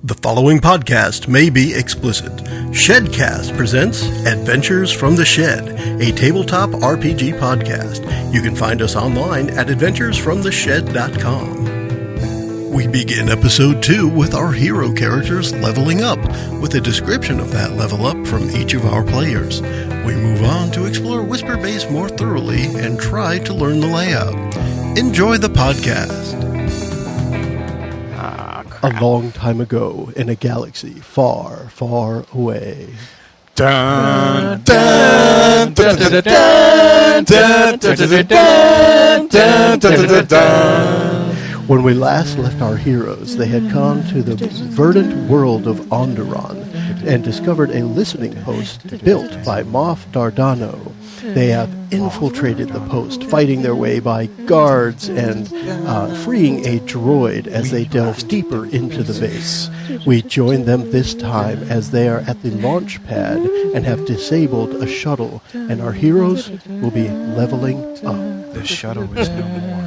The following podcast may be explicit. Shedcast presents Adventures from the Shed, a tabletop RPG podcast. You can find us online at adventuresfromtheshed.com. We begin episode 2 with our hero characters leveling up, with a description of that level up from each of our players. We move on to explore Whisper Base more thoroughly and try to learn the layout. Enjoy the podcast. A long time ago, in a galaxy far, far away. Dun, dun, dun, dun, dun, dun, dun, dun, dun, dun, dun. When we last left our heroes, they had come to the verdant world of Onderon and discovered a listening post built by Moff Dardano. They have infiltrated the post, fighting their way by guards and freeing a droid as they delve deeper into the base. We join them this time as they are at the launch pad and have disabled a shuttle, and our heroes will be leveling up. The shuttle is no more.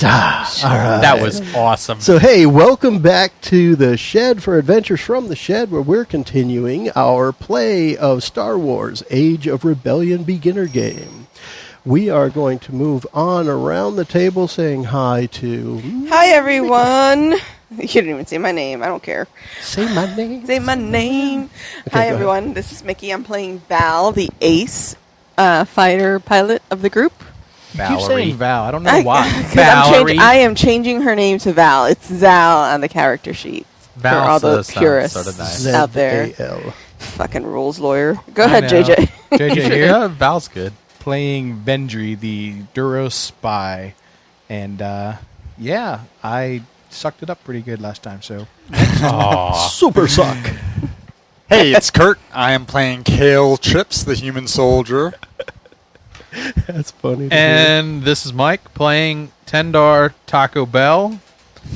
All right. That was awesome. So, hey, welcome back to the Shed for Adventures from the Shed, where we're continuing our play of Star Wars Age of Rebellion beginner game. We are going to move on around the table saying hi to... Hi, everyone. You didn't even say my name. I don't care. Say my name. Say my name. Okay, Hi, everyone. This is Mickie. I'm playing Val, the ace fighter pilot of the group. Valerie. Keep saying Val. I don't know why. Valerie. I am changing her name to Val. It's Zal on the character sheet. Val for all the purists sort of nice. out there. Z-A-L. Fucking rules lawyer. Go ahead, JJ. JJ here. Yeah, Val's good. Playing Vendry, the Duros spy. And, yeah, I sucked it up pretty good last time, so... Super suck. Hey, it's Kurt. I am playing Kale Chips, the human soldier. That's funny. And this is Mike playing Tendar Taco Bell,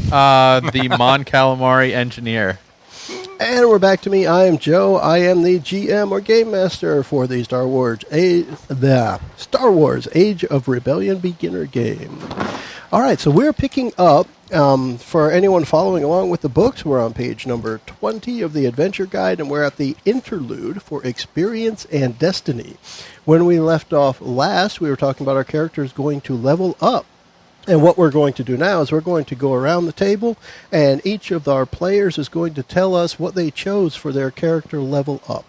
the Mon Calamari engineer. And we're back to me. I am Joe. I am the GM or Game Master for the Star Wars Age of Rebellion beginner game. All right, so we're picking up, for anyone following along with the books, we're on page number 20 of the Adventure Guide, and we're at the interlude for Experience and Destiny. When we left off last, we were talking about our characters going to level up. And what we're going to do now is we're going to go around the table, and each of our players is going to tell us what they chose for their character level up.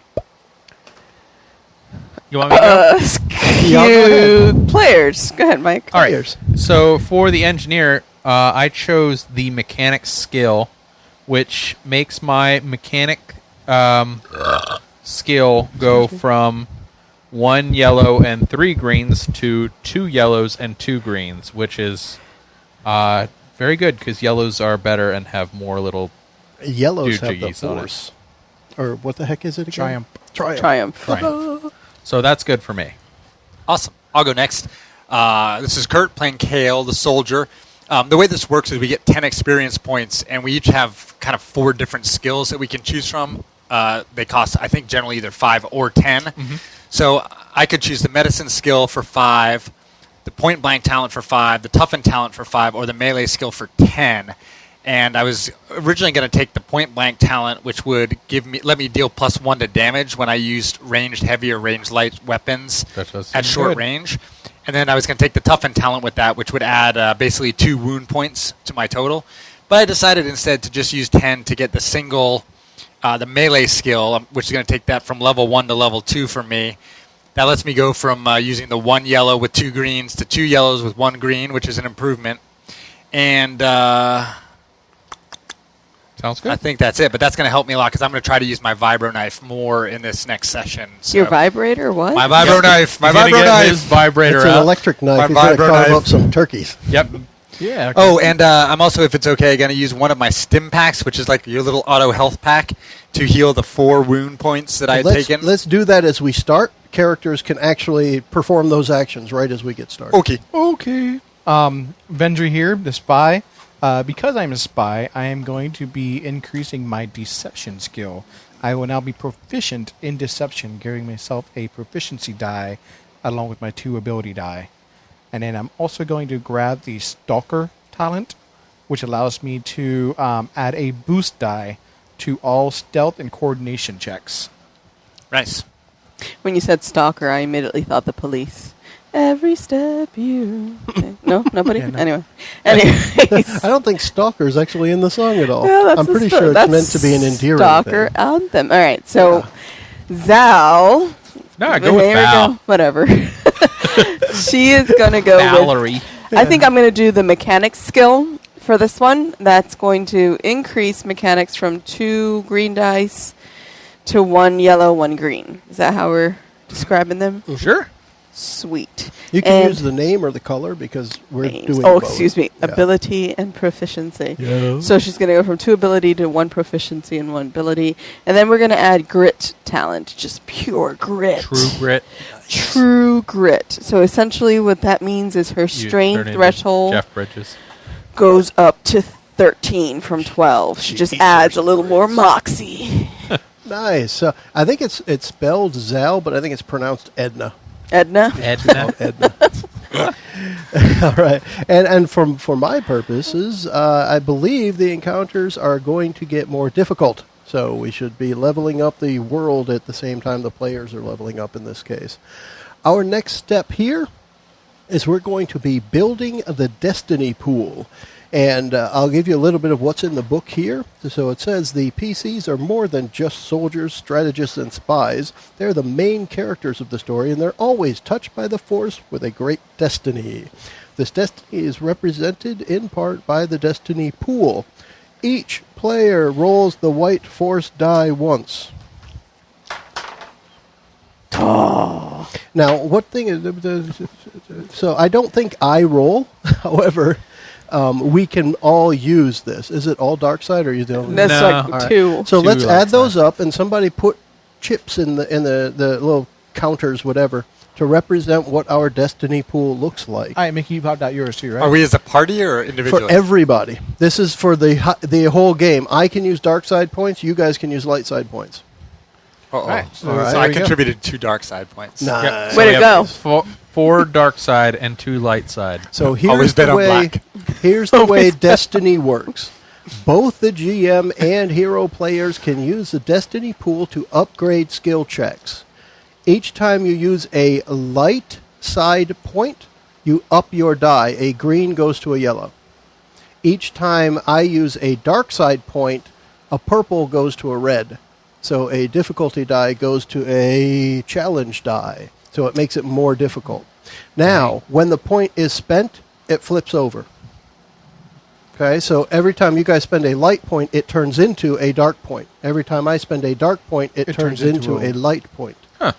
You want me to go? Players. Go ahead, Mike. All right. So for the engineer, I chose the mechanic skill, which makes my mechanic skill go from 1 yellow and 3 greens to 2 yellows and 2 greens, which is very good because yellows are better and have more little Yellows have the doohoogies on it. force. Or what the heck is it again? Triumph. So that's good for me. Awesome. I'll go next. This is Kurt playing Kale, the soldier. The way this works is we get 10 experience points, and we each have kind of 4 different skills that we can choose from. They cost, I think, generally either 5 or 10. Mm-hmm. So I could choose the medicine skill for 5, the point-blank talent for 5, the toughen talent for 5, or the melee skill for 10. And I was originally going to take the point-blank talent, which would let me deal +1 to damage when I used ranged heavy or ranged light weapons at short range. And then I was going to take the toughen talent with that, which would add basically 2 wound points to my total. But I decided instead to just use 10 to get the the melee skill, which is going to take that from level 1 to level 2 for me. That lets me go from using the 1 yellow with 2 greens to 2 yellows with 1 green, which is an improvement. And Sounds good. I think that's it, but that's going to help me a lot because I'm going to try to use my vibro knife more in this next session. So. Your vibrator? What? My vibro knife. My He's vibro knife. his vibrator It's out. an electric knife. My He's going to vibro carve knife. up some turkeys. Yep. Yeah. Okay. Oh, and I'm also, if it's okay, going to use one of my stim packs, which is like your little auto health pack, to heal the 4 wound points that I had taken. Let's do that as we start. Characters can actually perform those actions right as we get started. Okay. Vendry here, the spy. Because I'm a spy, I am going to be increasing my deception skill. I will now be proficient in deception, giving myself a proficiency die along with my 2 ability die. And then I'm also going to grab the Stalker talent, which allows me to add a boost die to all stealth and coordination checks. Nice. When you said stalker, I immediately thought the police. Every step you. Okay. No, nobody. Yeah, no. Anyways. I don't think Stalker is actually in the song at all. Yeah, that's I'm a pretty sto- sure it's that's meant to be an endearing stalker thing. anthem. All right, so Zal. No, go with There we Val. go. Whatever. She is gonna go with. Valerie. I think I'm gonna do the mechanics skill for this one. That's going to increase mechanics from 2 green dice to 1 yellow, 1 green. Is that how we're describing them? Sure. Sweet. You can And use the name or the color because we're names. doing Oh, both. excuse me. Yeah. Ability and proficiency. Yeah. So she's going to go from 2 ability to 1 proficiency and 1 ability. And then we're going to add grit talent. Just pure grit. True grit. True grit. So essentially what that means is her You strength turn into threshold Jeff Bridges. goes up to 13 from 12. She just adds a little more moxie. Nice. I think it's spelled Zal, but I think it's pronounced Edna. Edna? Edna. Edna. All right. And for my purposes, I believe the encounters are going to get more difficult. So we should be leveling up the world at the same time the players are leveling up in this case. Our next step here is we're going to be building the Destiny Pool. And I'll give you a little bit of what's in the book here. So it says the PCs are more than just soldiers, strategists, and spies. They're the main characters of the story, and they're always touched by the Force with a great destiny. This destiny is represented in part by the Destiny Pool. Each player rolls the white Force die once. Now, what thing is... So I don't think I roll. However... we can all use this. Is it all dark side, or are you the only? That's No. like All right. 2. So Two let's dark add those up, and somebody put chips in the little counters, whatever, to represent what our destiny pool looks like All right, Mickey, you popped out yours too, right? Are we as a party or for individually? everybody. This is for the whole game. I can use dark side points. You guys can use light side points. Uh-oh. Right, So, all right. so There I we go. contributed 2 dark side points. Nice. Way to we go. have 4 dark side and 2 light side. So here's Always bet the on way. black. Here's the way Destiny works. Both the GM and hero players can use the Destiny pool to upgrade skill checks. Each time you use a light side point, you up your die. A green goes to a yellow. Each time I use a dark side point, a purple goes to a red. So a difficulty die goes to a challenge die. So it makes it more difficult. Now, when the point is spent, it flips over. Okay, so every time you guys spend a light point, it turns into a dark point. Every time I spend a dark point, it turns into a light point. Huh.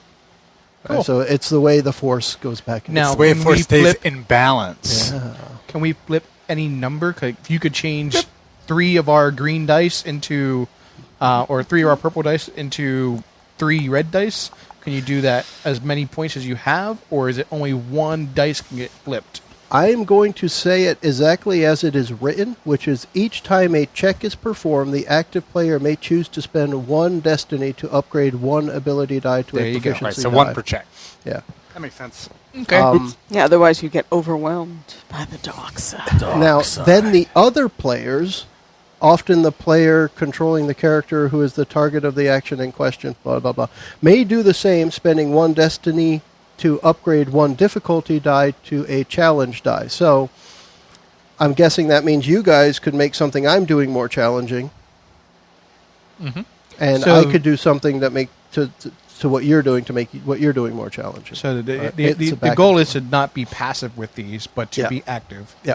Okay, Cool. so it's the way the Force goes back and Now- It's the way Can Force we stays flip- in balance. Can we flip any number? If you could change 3 of our green dice into, or 3 of our purple dice into 3 red dice, can you do that as many points as you have, or is it only 1 dice can get flipped? I'm going to say it exactly as it is written, which is each time a check is performed, the active player may choose to spend 1 destiny to upgrade 1 ability die to There a you go. proficiency Right, so die. 1 per check. Yeah. That makes sense. Okay. Yeah, otherwise you get overwhelmed by the dark side. Now, then the other players, often the player controlling the character who is the target of the action in question, blah, blah, blah, may do the same, spending 1 destiny to upgrade 1 difficulty die to a challenge die. So, I'm guessing that means you guys could make something I'm doing more challenging. Mhm. And So- I could do something that make to what you're doing to make what you're doing more challenging. So It's the a back goal and is to not be passive with these, but to Yeah. be active. Yeah.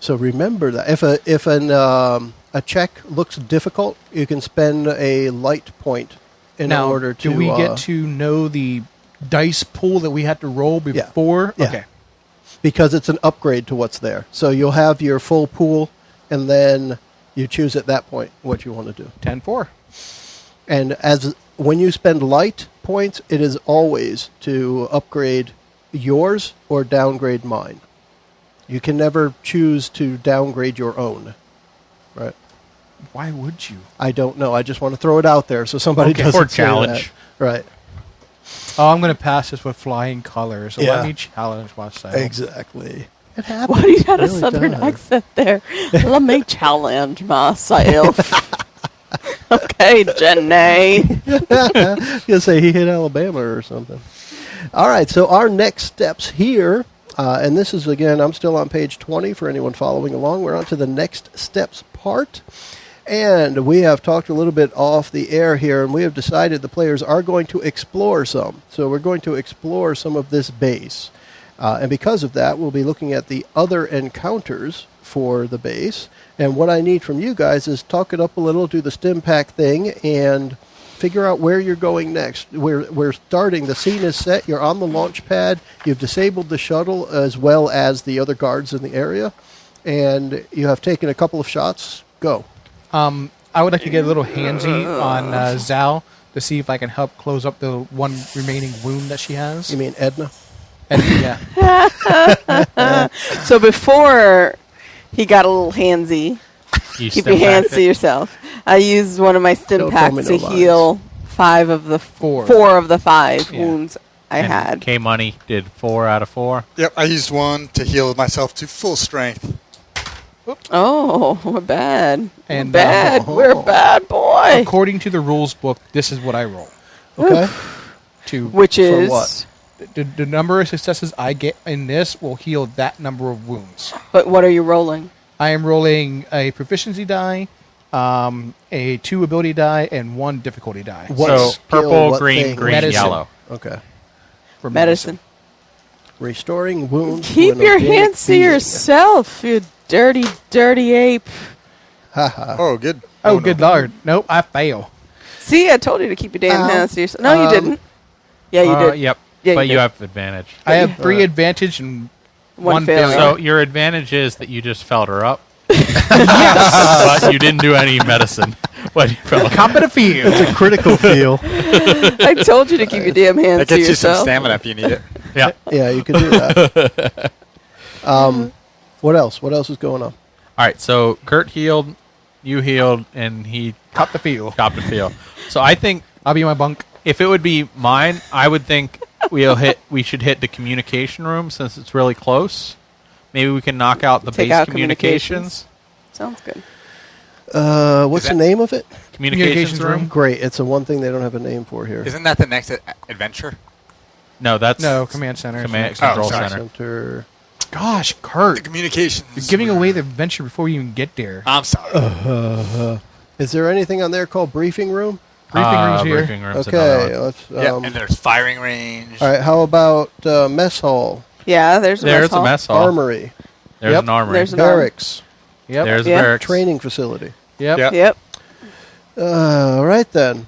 So remember that if a check looks difficult, you can spend a light point in Now, order to. do we get to know the dice pool that we have to roll before? Yeah. Okay. because it's an upgrade to what's there. So you'll have your full pool, and then you choose at that point what you want to do. 10-4. And as when you spend light points, it is always to upgrade yours or downgrade mine. You can never choose to downgrade your own. Right? Why would you? I don't know. I just want to throw it out there so somebody Okay, doesn't for say challenge. that. Right. Oh, I'm going to pass this with flying colors. So Yeah. let me challenge myself. Exactly. It happens. Why do you got It a really southern does. accent there? Let me challenge myself. Okay, Jenny. You'll say he hit Alabama or something. All right, so our next steps here, and this is, again, I'm still on page 20 for anyone following along. We're on to the next steps part. And we have talked a little bit off the air here, and we have decided the players are going to explore some. So we're going to explore some of this base. And because of that, we'll be looking at the other encounters for the base. And what I need from you guys is talk it up a little, do the stim pack thing, and figure out where you're going next. We're starting. The scene is set. You're on the launch pad. You've disabled the shuttle as well as the other guards in the area. And you have taken a couple of shots. Go. I would like to get a little handsy on Zal to see if I can help close up the one remaining wound that she has. You mean Edna? And, yeah. So before he got a little handsy, You keep step your hands back. to yourself. I used one of my stim Don't tell me packs no to lies. heal 5 of the four of the 5 Yeah. wounds I And had. K Money did 4 out of 4. Yep, I used one to heal myself to full strength. Oh, we're bad. And, we're bad. We're a bad boy. According to the rules book, this is what I roll. Okay. Which For is what? The number of successes I get in this will heal that number of wounds. But what are you rolling? I am rolling a proficiency die, a 2 ability die, and 1 difficulty die. What So skill, purple, what green, thing? green, Medicine. yellow. Okay. For Medicine. Restoring wounds. to Keep an your organic hands to being. yourself, you dirty, dirty ape. Haha. Oh, good. Oh, good lord. Nope, I fail. See, I told you to keep your damn Ow. hands to yourself. No, you didn't. Yeah, you did. Yep. Yeah, but you you did. have advantage. I have 3 Alright. advantage and One 1 failure. failure. So your advantage is that you just felt her up. But you didn't do any medicine when you felt her. Cop it a field. It's a critical feel. I told you to keep your damn hands That to gets you some yourself. stamina if you need it. Yeah. Yeah, you can do that. What else? What else is going on? All right. So Kurt healed, you healed, and he Cop the field. copped a feel. So I think I'll be in my bunk. if it would be mine, I would think we should hit the communication room since it's really close. Maybe we can knock out the Take base out communications. Sounds good. What's Is the that- name of it? Communications room? Great. It's the one thing they don't have a name for here. Isn't that the next adventure? No, that's No, command center. command Oh, control sorry. center. Center. Gosh, The Kurt. communications. You're giving away the adventure before you even get there. I'm sorry. Is there anything on there called briefing room? Briefing room's here. Briefing room's another Okay. one. Let's. Yeah, and there's firing range. All right. How about mess hall, Yeah, there's a There's mess a hall. mess hall. armory, There's Yep. an armory. There's an barracks, Yep. There's Yeah. a barracks. training facility. Yep. Yep. Yep. All right then.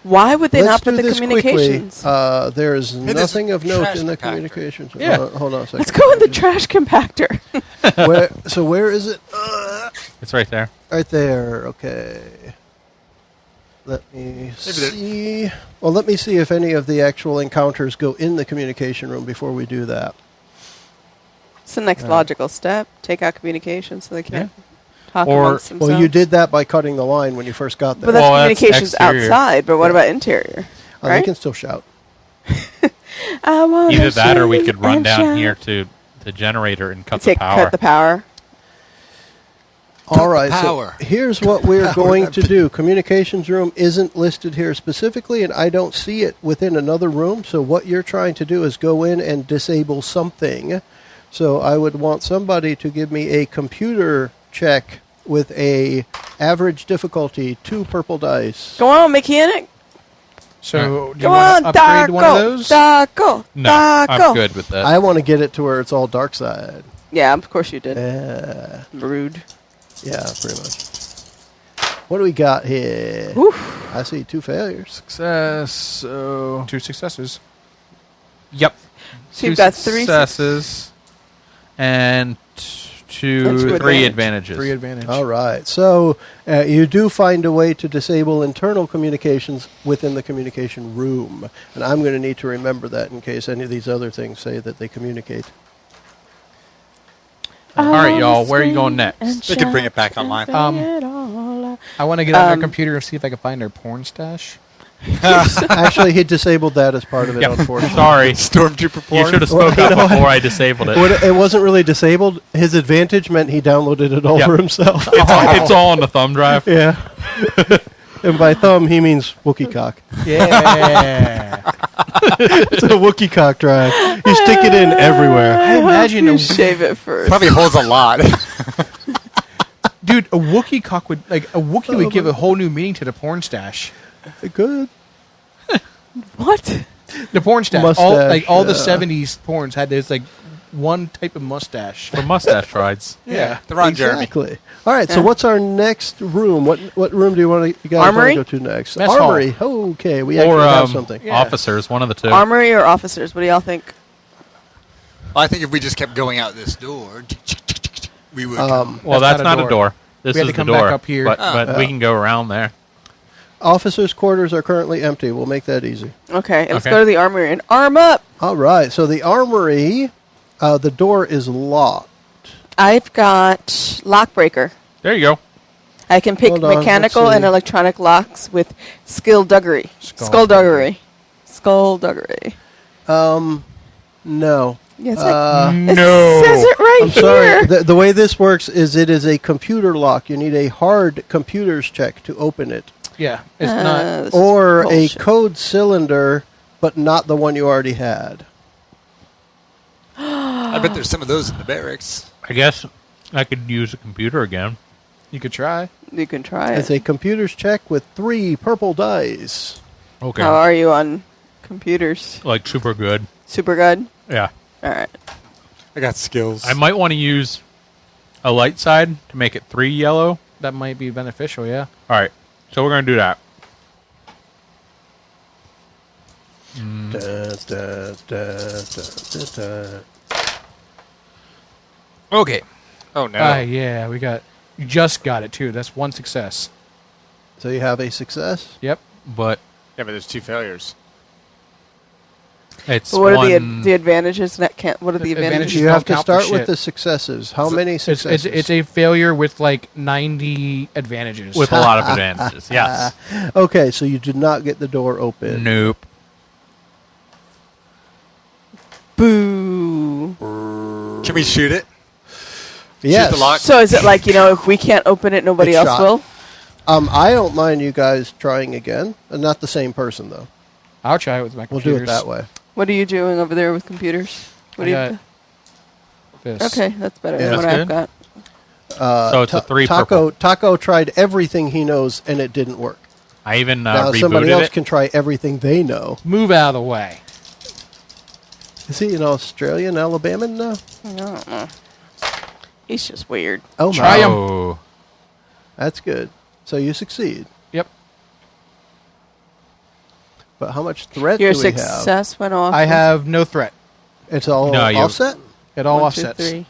Why would they Let's not put do the this communications? quickly. There is there's nothing of note trash in the compactor. communications. Yeah. Hold on a second. Let's go in the trash compactor. Where is it? It's right there. Right there. Okay. Let me see. Well, let me see if any of the actual encounters go in the communication room before we do that. It's the next logical step. Take out communications so they can't talk Or- amongst themselves. Well, you did that by cutting the line when you first got there. But that's Well, that's communications exterior. outside. But what Yeah. about interior? They Right? can still shout. I wanna Either that or we shout could run and down shout. here to the generator and cut the Take power. cut the power. All right, power. so here's what we're going to do. Communications room isn't listed here specifically, and I don't see it within another room. So what you're trying to do is go in and disable something. So I would want somebody to give me a computer check with a average difficulty, 2 purple dice. Go on, mechanic. So, do you Go want on, to upgrade one of Darko. those? Darko. No, Darko. I'm good with that. I want to get it to where it's all dark side. Yeah, of course you did. Rude. Yeah, pretty much. What do we got here? Oof. I see 2 failures. Success. So 2 successes. yep. So you've got 3 successes and And 2 three advantage. advantages. 3 advantage. All right. So you do find a way to disable internal communications within the communication room. And I'm going to need to remember that in case any of these other things say that they communicate. All right, y'all. Where are you going next? They could bring it back online. I want to get on their computer and see if I can find their porn stash. Actually, he disabled that as part of it, Yep. unfortunately. Sorry. Stormtrooper You porn. should have Well, spoke you up know what? before I disabled it. It wasn't really disabled. His advantage meant he downloaded it all Yep. for himself. It's all on the thumb drive. Yeah. And by thumb, he means Wookiee cock. Yeah. It's a Wookiee cock drive. You stick it in everywhere. I imagine You shave it first. Probably holds a lot. dude, a Wookiee cock would would give a whole new meaning to the porn stash. Good. What? The porn stash. Mustache, all the yeah. 70s porns had this one type of mustache. For mustache rides. Yeah. The Ron Jeremy. Exactly. All right. So Yeah. what's our next room? What room do you guys want Armory? to go to next? Mess hall. Armory. Okay. We actually Or have something. Yeah. officers, one of the two. Armory or officers? What do y'all think? Well, I think if we just kept going out this door, we would. Well, That's that's not not a a door. This We had is to come the door. back up here. But we can go around there. Officers' quarters are currently empty. We'll make that easy. Okay, let's Okay. go to the armory and arm up. All right. So the armory, the door is locked. I've got lockbreaker. There you go. I can pick Hold on, mechanical let's and see. electronic locks with skullduggery. Skullduggery. Skullduggery. No. Yes, Uh, it says it right I'm here. sorry. The way this works is it is a computer lock. You need a hard computers check to open it. Yeah. It's not. This is Or a bullshit. code cylinder, but not the one you already had. I bet there's some of those in the barracks. I guess I could use a computer again. You could try. You can try It's it. a computers check with 3 purple dice. Okay. How are you on computers? Like super good. Super good? Yeah. All right. I got skills. I might want to use a light side to make it 3 yellow. That might be beneficial, yeah. All right. So we're going to do that. Da, da, da, da, da, da. Okay. Oh no. Yeah, you just got it, too. That's one success. So you have a success. Yep. But Yeah, but there's 2 failures. it's But what are one... the advantages? That can't. What are the advantages? Advantages You have to don't count for start with shit. the successes. How many successes? It's a failure with 90 advantages. with a lot of advantages. Yes. Okay, so you did not get the door open. Nope. Boo. Can we shoot it? Yes. Shoot the lock? So is it if we can't open it, nobody It's else shot. will? I don't mind you guys trying again. Not the same person, though. I'll try it with my We'll computers. do it that way. What are you doing over there with computers? What do I you? got this. Okay, that's better Yeah. than what That's I've good. got. So it's a 3 Taco purple. Taco tried everything he knows, and it didn't work. I even Now somebody rebooted else it. can try everything they know. Move out of the way. Is he an Australian, Alabama now? I don't know. He's just weird. Oh, Try my. 'em. Oh. That's good. So you succeed. Yep. But how much threat Your do we have? success went off. I have no threat. It's all No, you- offset? It all 1, 2, offsets. 3.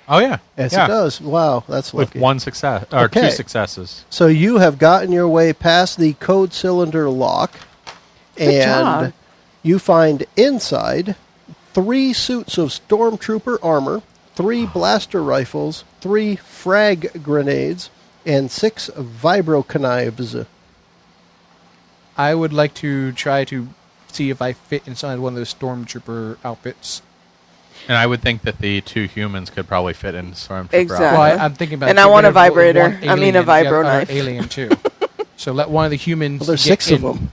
Oh, yeah. Yes, yeah. it does. Wow, that's With lucky. 1 success. Or Okay. 2 successes. So you have gotten your way past the code cylinder lock, Good and job. you find inside 3 suits of stormtrooper armor, 3 blaster rifles, 3 frag grenades, and 6 vibro knives. I would like to try to see if I fit inside one of those stormtrooper outfits. And I would think that the 2 humans could probably fit in Stormtrooper. Exactly. outfit. Well, I'm thinking about. And I getting want a rid of vibrator. one I mean a alien, vibro or knife. alien too. So let one of the humans. Well, there's get 6 of in. them.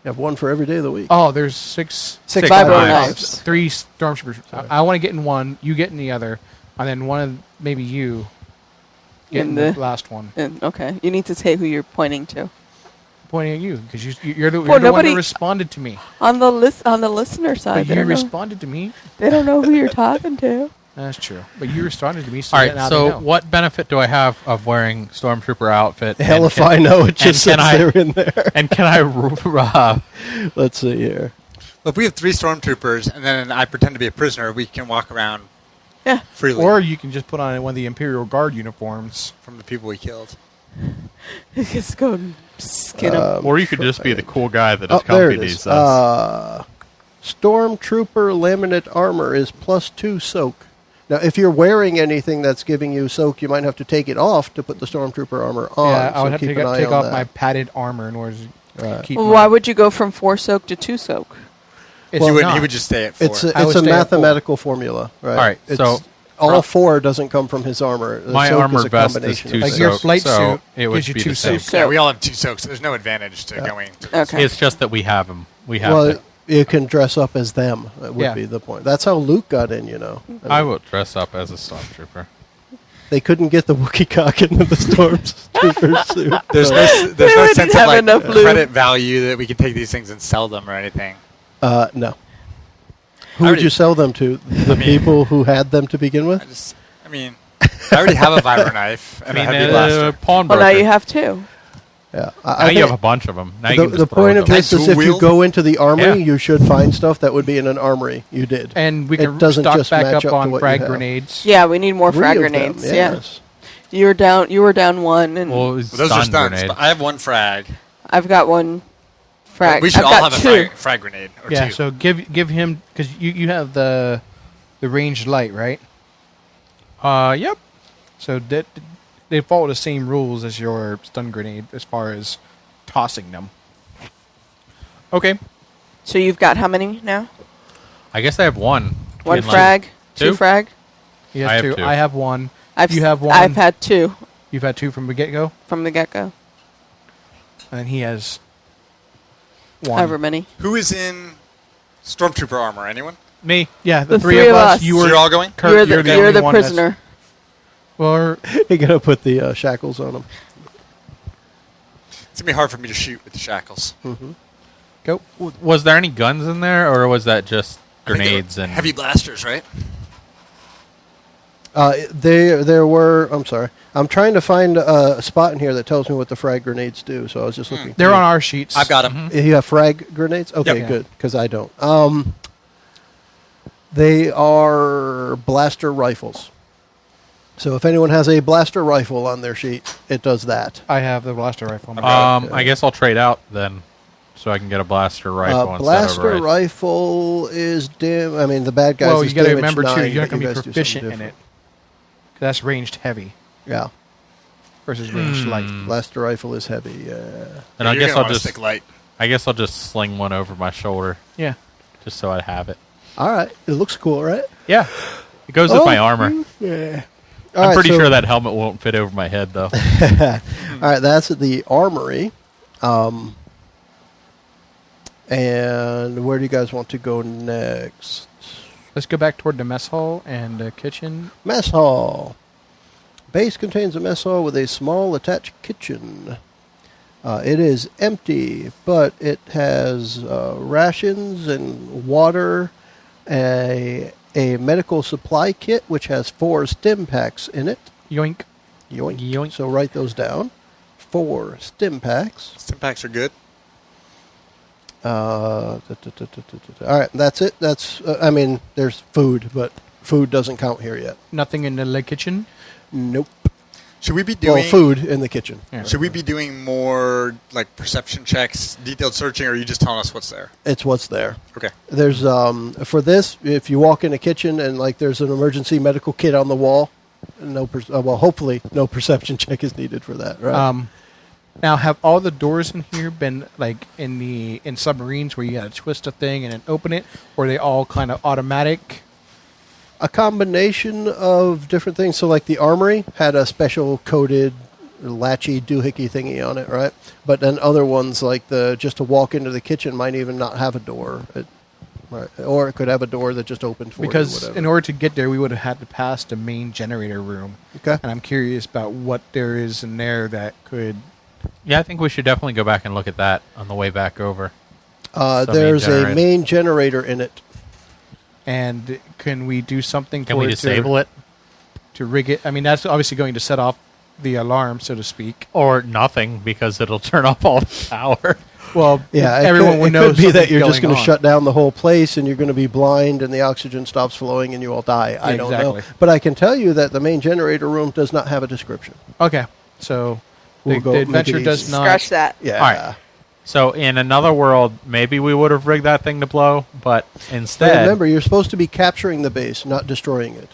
You have one for every day of the week. Oh, there's 6 6 vibro vibro knives. 3 stormtroopers. I want to get in one. You get in the other, and then one of maybe you get in the last one. Okay, you need to say who you're pointing to. Pointing at you because you're the Well, one nobody- that responded to me. On the listener side, But they you don't know. responded to me. They don't know who you're talking to. That's true. But you responded to me. So All now right, they so know. what benefit do I have of wearing Stormtrooper outfit? Hell and if can- I know. It and just says can I- they're in there. And can I Let's see here. Well, if we have 3 stormtroopers and then I pretend to be a prisoner, we can walk around Yeah. freely Or you can just put on one of the Imperial Guard uniforms. from the people we killed. Just go and skin them. or you could just be the cool guy that Oh, there it accompanies is. us. Stormtrooper laminate armor is +2 soak. Now, if you're wearing anything that's giving you soak, you might have to take it off to put the stormtrooper armor on. Yeah, I so would have to keep an eye take on off that. my padded armor in order to Right. keep. Well, my- why would you go from 4 soak to 2 soak? It's he not. would just stay at 4. It's I a would stay at mathematical formula, right? All right, It's, so all 4 doesn't come from his armor. The My soak armor is a vest is combination 2 of Like things. your soaks, flight so suit it would gives you be 2 the same. soaks. Yeah, we all have 2 soaks. There's no advantage to going. To this. Okay. It's just that we have them. We have Well, them. you can dress up as them. That would Yeah. be the point. That's how Luke got in, you know. I will dress up as a stormtrooper. They couldn't get the Wookiee cock into the Stormtrooper suit. There's no wouldn't sense have of enough like lube. credit value that we can take these things and sell them or anything. No. Who would already- you sell them to? The people who had them to begin with? I mean, I already have a vibro knife and a heavy blaster. pawnbroker. Well, now you have 2. Yeah. Now you have a bunch of them. Now you can The just point throw of them. this is Two if you wheel? go into the armory, Yeah. you should find stuff that would be in an armory. You did. And we It can doesn't stock just back match up up to on what you frag have. grenades. Yeah, we need more 3 frag of them, grenades. Yeah. yes. You were down 1, and Well, it's Those are stun stuns. grenade. But I have 1 frag. I've got 1 frag. We should I've all got have 2. a frag grenade or Yeah, 2. so give him, because you have the ranged light, right? Yep. So they follow the same rules as your stun grenade as far as tossing them. Okay. So you've got how many now? I guess I have 1. 1 In, like, frag, 2 2? frag. He has I have 2. 2. I have 1. I've You have 1. I've had 2 You've had 2 from the get-go, from the get-go. and he has 1. However many. Who is in Stormtrooper armor? Anyone? Me. Yeah, The 3 three of of us. us. You So were you're all going? Kurt, you're the only one that's- prisoner. Well, You're going to put the shackles on them. It's going to be hard for me to shoot with the shackles. go. Was there any guns in there, or was that just I think they were grenades and heavy blasters, right? There were. I'm sorry. I'm trying to find a spot in here that tells me what the frag grenades do. So I was just looking. They're on our sheets. I've got them. You have frag grenades? Okay, Yep. good. Because I don't. They are blaster rifles. So if anyone has a blaster rifle on their sheet, it does that. I have the blaster rifle. I guess I'll trade out then, so I can get a blaster rifle instead Blaster of a rifle is dim. I mean, the bad guys. Well, is you got to damage remember too, 9, you're not but going to you be guys do proficient something in it. different. 'Cause that's ranged heavy Yeah, versus ranged light. blaster rifle is heavy. Yeah. And I You're guess gonna I'll wanna just stick light. sling one over my shoulder Yeah. just so I have it. All right, it looks cool, right? Yeah. It goes with my armor. Yeah. I'm pretty sure that helmet won't fit over my head though. All right, that's the armory. And where do you guys want to go next? Let's go back toward the mess hall and kitchen. Mess hall. Base contains a mess hall with a small attached kitchen. It is empty, but it has rations and water, a medical supply kit which has 4 stim packs in it. Yoink. Yoink. Yoink. So write those down. 4 stim packs. Stim packs are good. All right, that's it. That's I mean, there's food, but food doesn't count here yet. Nothing in the kitchen. Nope. Should we be doing Well, food in the kitchen. Yeah. Should we be doing more like perception checks, detailed searching, or are you just telling us what's there? It's what's there. Okay. There's for this, if you walk in a kitchen and like there's an emergency medical kit on the wall, well, hopefully no perception check is needed for that, right? Now, have all the doors in here been like in submarines where you got to twist a thing and then open it, or are they all kind of automatic? A combination of different things. So like the armory had a special coated latchy doohickey thingy on it, right? But then other ones like just to walk into the kitchen might even not have a door. Right. Or it could have a door that just opened for you. Because Whatever. in order to get there, we would have had to pass the main generator room. Okay. And I'm curious about what there is in there that could. Yeah, I think we should definitely go back and look at that on the way back over. There's a main generator in it. And can we do something Can we disable it? to rig it? I mean, that's obviously going to set off the alarm, so to speak. Or nothing, because it'll turn off all the power. Well, Yeah, everyone would it know could be that something's you're just going going to shut down the whole place and you're going to be blind and the oxygen stops flowing and you all die. I don't know. exactly. But I can tell you that the main generator room does not have a description. Okay, so We'll go the make it adventure easy. does not. Scratch that. Yeah. All right. So in another world, maybe we would have rigged that thing to blow, but But instead, remember, you're supposed to be capturing the base, not destroying it.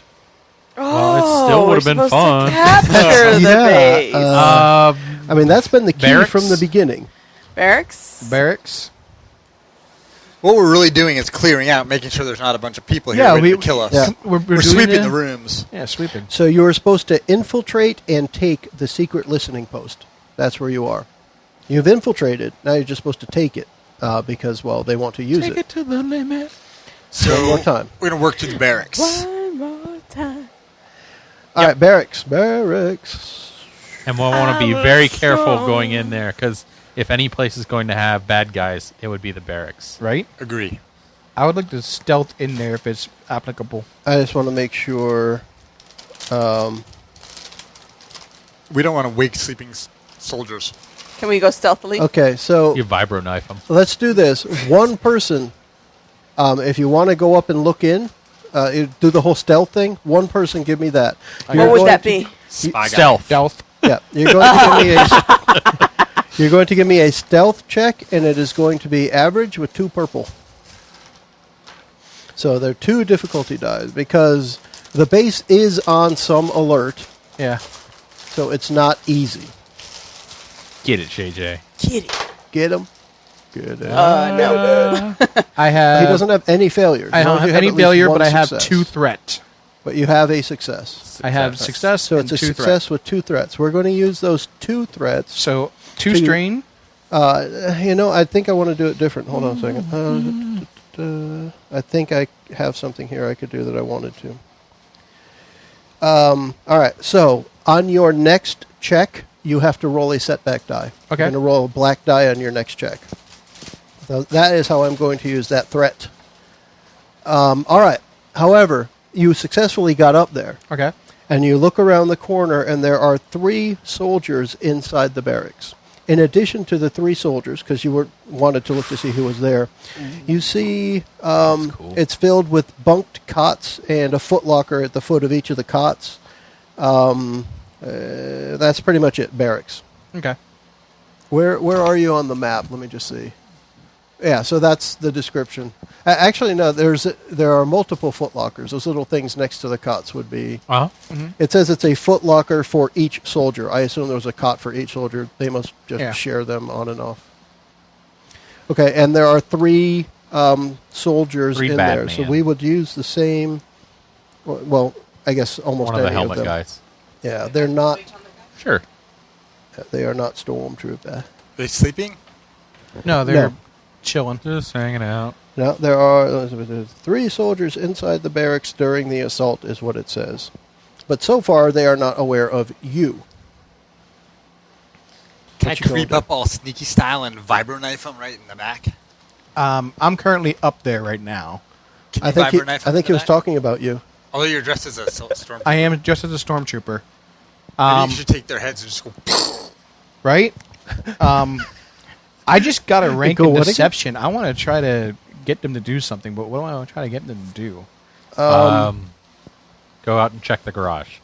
Well, it still Oh, would've we're been supposed fun. to capture the Yeah, base. I mean, that's been the key Barracks? from the beginning. Barracks? Barracks. What we're really doing is clearing out, making sure there's not a bunch of people here ready to kill us. yeah. We're doing sweeping the rooms. Yeah, sweeping. So you are supposed to infiltrate and take the secret listening post. That's where you are. You've infiltrated. Now you're just supposed to take it because, well, they want to use Take it to the limit. So One more time. we're going to work to the barracks. One more time. All right, barracks. Barracks. And we'll want to be very careful going in there, because if any place is going to have bad guys, it would be the barracks. Right? Agree. I would like to stealth in there if it's applicable. I just want to make sure. We don't want to wake sleeping soldiers. Can we go stealthily? Okay, so You vibro knife them. let's do this. One person, if you want to go up and look in, do the whole stealth thing. One person, give me that. What would that be? Spy guy. Stealth. Stealth. Yeah, you're going to give me you're going to give me a stealth check, and it is going to be average with 2 purple. So there are 2 difficulty dice because the base is on some alert, Yeah. so it's not easy. Get it, JJ. Kitty. Get him. Get him. No. I have. He doesn't have any failures. I As long don't as you have any at least failure, one but I have success. 2 threat. But you have a success. I have success. So and it's a 2 success threat. with 2 threats. We're going to use those 2 threats. So 2 To- strain. I think I want to do it different. Hold on a second. I think I have something here I could do that I wanted to. All right. So on your next check, you have to roll a setback die. Okay. You're going to roll a black die on your next check. So that is how I'm going to use that threat. All right. However, you successfully got up there. Okay. And you look around the corner, and there are 3 soldiers inside the barracks. In addition to the 3 soldiers, because you wanted to look to see who was there, you see cool. it's filled with bunked cots and a footlocker at the foot of each of the cots. That's pretty much it, barracks. Okay. Where are you on the map? Let me just see. Yeah, so that's the description. Actually, no, there are multiple footlockers. Those little things next to the cots would be... Uh-huh. It says it's a footlocker for each soldier. I assume there was a cot for each soldier. They must just Yeah. share them on and off. Okay, and there are 3 soldiers 3 in bad there. So man. we would use the same... Well, I guess almost One of the any helmet them. guys. Yeah, they're not... Sure. They are not stormtrooper. They sleeping? No, they're No. chilling. Just hanging out. No, there are 3 soldiers inside the barracks during the assault, is what it says. But so far, they are not aware of you. Can What I you gonna creep do? up all sneaky style and vibro knife them right in the back? I'm currently up there right now. Can you I think vibro knife them I think in he the was back? talking about you. Although you're dressed as a storm. I am just as a stormtrooper. Maybe you should take their heads and just go. Right? I just got a rank Go in what again? deception. I want to try to get them to do something, but what do I want to try to get them to do? Go out and check the garage.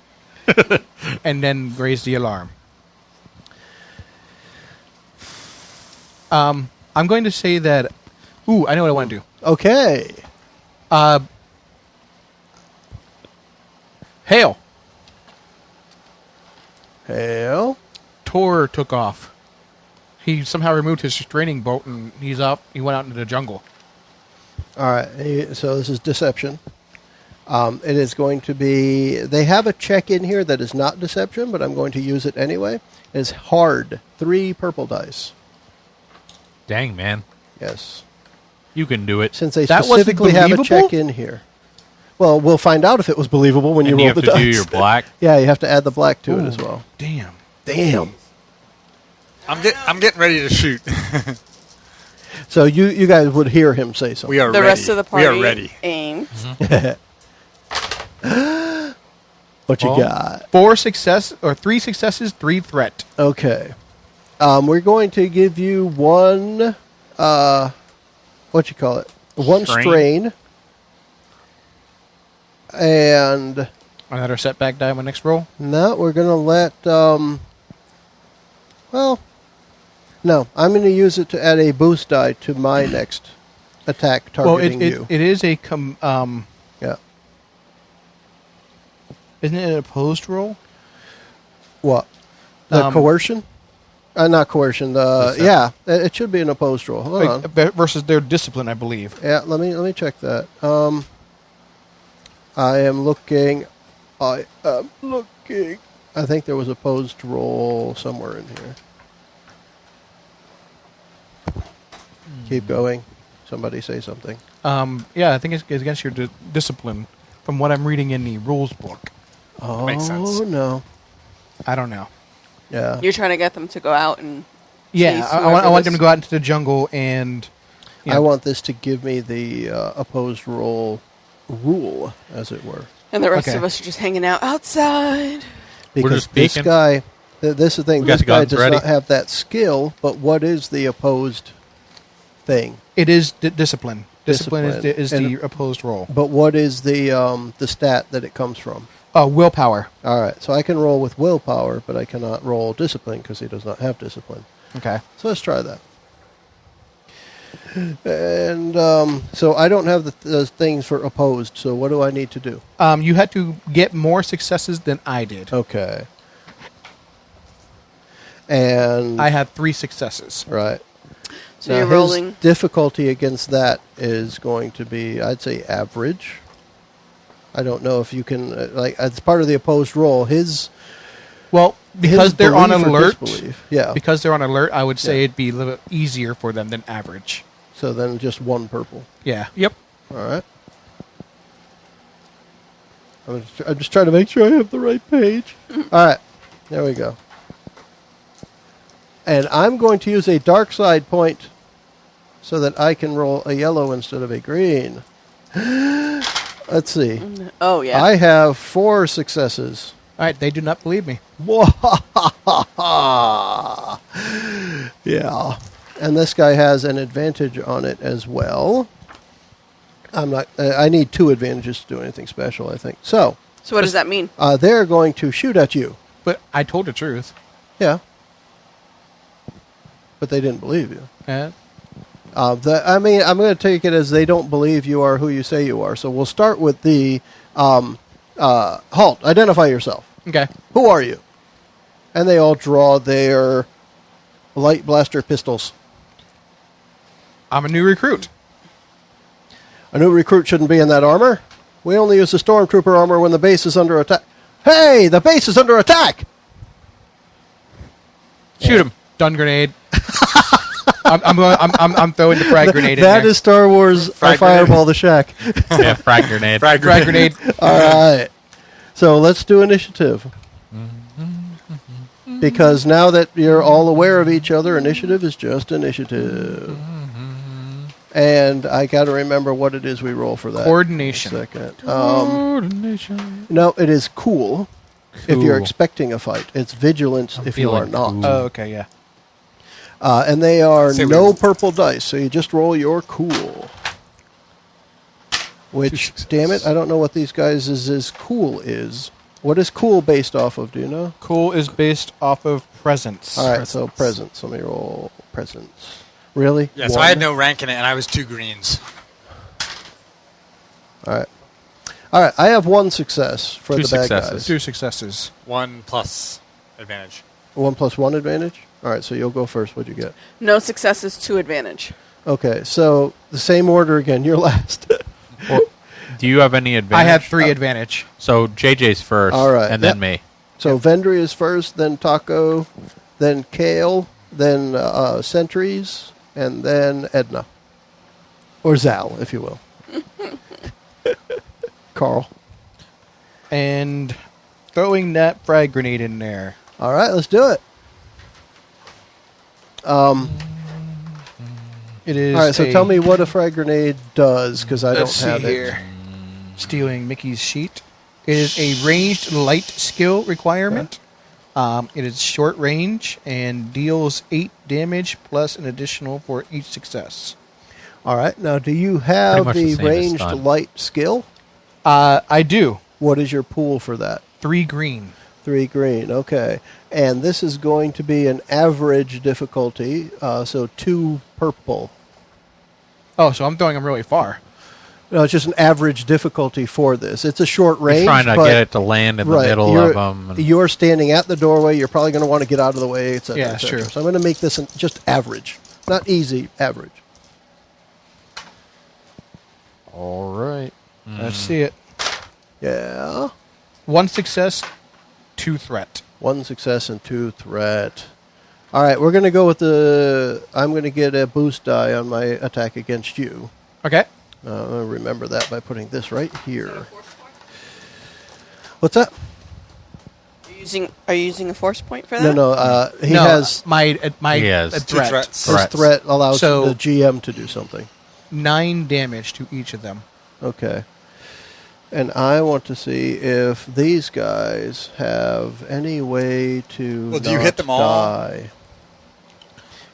And then raise the alarm. I'm going to say that... Ooh, I know what I want to do. Okay. Hail. Hail. Tor took off. He somehow removed his restraining bolt and he's up. He went out into the jungle. All right. So this is deception. It is going to be... They have a check in here that is not deception, but I'm going to use it anyway. It is hard. 3 purple dice. Dang, man. Yes. You can do it. Since they That wasn't specifically have a believable? check in here. Well, we'll find out if it was believable when And you you roll have the to dice. do your black. Yeah, you have to add the black to it as Ooh, well. Damn. Damn. I'm getting ready to shoot. So you guys would hear him say something. We are The ready. rest of the party We are ready. aim. What you Well, got? 3 successes, 3 threat. Okay. We're going to give you 1, what you call it? 1 strain. And Another setback die on my next roll. no, we're going to let, no, I'm going to use it to add a boost die to my next attack targeting you. It is a Yeah. isn't it an opposed roll? What? The coercion? Not coercion. Yeah, it should be an opposed roll. Hold on. Versus their discipline, I believe. Yeah, let me check that. I am looking. I think there was a opposed roll somewhere in here. Keep going. Somebody say something. Yeah, I think it's against your discipline from what I'm reading in the rules book. Oh, Makes sense. no. I don't know. Yeah. You're trying to get them to go out and Yeah, chase I whoever want them this- to go out into the jungle and... I want this to give me the opposed roll rule, as it were. And the rest Okay. of us are just hanging out outside. Because just this peeking. guy, this is the thing, We got this the guy guns does ready. not have that skill, but what is the opposed thing? It is discipline. Discipline Discipline. is And- the opposed roll. But what is the stat that it comes from? Willpower. All right, so I can roll with willpower, but I cannot roll discipline because he does not have discipline. Okay. So let's try that. And so I don't have the things for opposed, so what do I need to do? You had to get more successes than I did. Okay. And I had 3 successes. right. So Now, you're his rolling. difficulty against that is going to be, I'd say, average. I don't know if you can, like, as part of the opposed roll, Well, because his they're on belief or alert, disbelief. Yeah. because they're on alert, I would say Yeah. it'd be a little bit easier for them than average. So then just 1 purple. Yeah. Yep. All right. I'm just trying to make sure I have the right page. All right. There we go. And I'm going to use a dark side point so that I can roll a yellow instead of a green. Let's see. Oh, yeah. I have 4 successes. All right, they do not believe me. Yeah. And this guy has an advantage on it as well. I'm not. I need 2 advantages to do anything special, I think. So So what does that mean? they're going to shoot at you. But I told the truth. Yeah. But they didn't believe you. Uh, I'm going to take it as they don't believe you are who you say you are. So we'll start with the halt. Identify yourself. okay. Who are you? And they all draw their light blaster pistols. I'm a new recruit. A new recruit shouldn't be in that armor. We only use the stormtrooper armor when the base is under attack. Hey, the base is under attack! Shoot him. Stun grenade. I'm throwing the frag grenade in That there. is Star Wars Frag Fireball the Shack. Yeah, frag grenade. frag grenade. All right. So let's do initiative. Because now that you're all aware of each other, initiative is just initiative. And I got to remember what it is we roll for that. Coordination. A second. Coordination. No, it is cool if you're Cool. expecting a fight. It's vigilance if you are feeling not. cool. Oh, okay, yeah. And they are Say we- no purple dice, so you just roll your cool. Which, damn it, I don't know what these guys' is cool is. What is cool based off of, do you know? Cool is based off of presence. All right, so presents. Let me roll presents. Really? Yeah, so I had One? no rank in it, and I was 2 greens. All right. All right, I have 1 success for 2 the bad successes. guys. 2 successes. 1 plus advantage. 1 plus 1 advantage? All right, so you'll go first. What'd you get? No successes, 2 advantage. Okay, so the same order again. You're last. Well, do you have any advantage? I had 3 advantage. So JJ's first, All right. and then Yep. me. So Vendry is first, then Taco, then Kale, then Sentries, and then Edna. Or Zal, if you will. Carl. And throwing that frag grenade in there. All right, let's do it. It is. All right, so tell me what a frag grenade does, because I don't Let's have see it. here. Stealing Mickey's sheet. It is a ranged light skill requirement. It is short range and deals 8 damage plus an additional for each success. All right, now do you have much the the same as ranged stun. light skill? I do. What is your pool for that? 3 green. 3 green, okay. And this is going to be an average difficulty, so 2 purple. Oh, so I'm throwing them really far. No, it's just an average difficulty for this. It's a short range. You're trying to but get it to land in the middle of them. You're standing at the doorway. You're probably going to want to get out of the way, et cetera, Yeah, et cetera. sure. So I'm going to make this just average. Not easy, average. All right. Let's see it. Yeah. 1 success, 2 threat. 1 success and 2 threat. All right, we're going to go with I'm going to get a boost die on my attack against you. Okay. I'll remember that by putting this right here. What's that? Are you using a force point for that? No. He no, has my He has threat. 2 threats. his threat allows So- the GM to do something. 9 damage to each of them. Okay. And I want to see if these guys have any way to Well, do you not hit them all? die.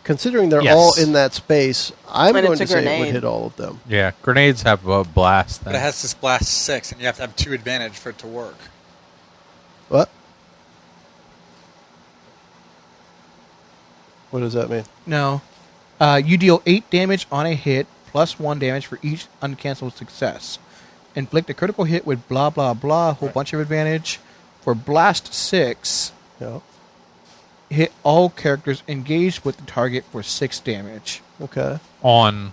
Considering they're Yes. all in that space, I'm And going it's to a say it would grenade. hit all of them. Yeah, grenades have a blast. But it has this blast 6, and you have to have 2 advantage for it to work. What? What does that mean? No. You deal 8 damage on a hit, plus 1 damage for each uncancelled success. Inflict a critical hit with blah, blah, blah, a whole bunch of advantage. For Blast 6, No. hit all characters engaged with the target for 6 damage. Okay. on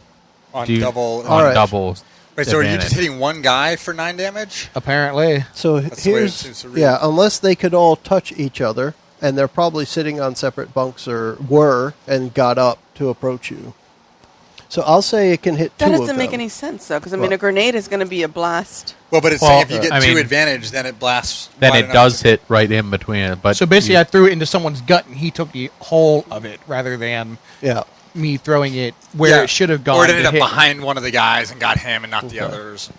On do you- double. on All right. double. Wait, so are you just advantage. hitting one guy for 9 damage? Apparently. So That's the way it here's seems to read. yeah, unless they could all touch each other, and they're probably sitting on separate bunks or were and got up to approach you. So I'll say it can hit That two of doesn't make them. any sense, though, because, I mean, What? a grenade is going to be a blast. Well, but it's Well, saying if you get I 2 mean- advantage, then it blasts. Then wide it enough does to- hit right in between it. But So basically, you- I threw it into someone's gut, and he took the whole of it, rather than Yeah. me throwing it where Yeah. it should have gone. Or it to ended up hit. behind one of the guys and got him and not the Okay. others.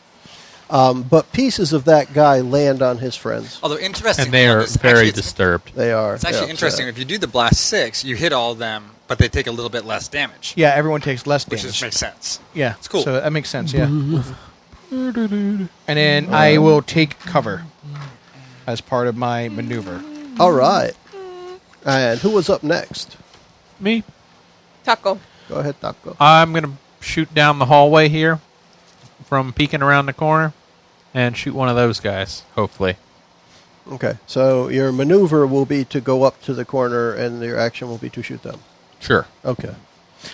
But pieces of that guy land on his friends. Although interesting, and they are very it's disturbed. They are. It's actually yeah, interesting. yeah. If you do the blast 6, you hit all of them, but they take a little bit less damage, Yeah, everyone takes less which damage. just makes sense. Yeah, It's cool. So that makes sense. Yeah. And then I will take cover as part of my maneuver. All right. And who was up next? Me, Taco. Go ahead, Taco. I'm gonna shoot down the hallway here from peeking around the corner and shoot one of those guys. Hopefully, Okay. So your maneuver will be to go up to the corner, and your action will be to shoot them. sure. Okay.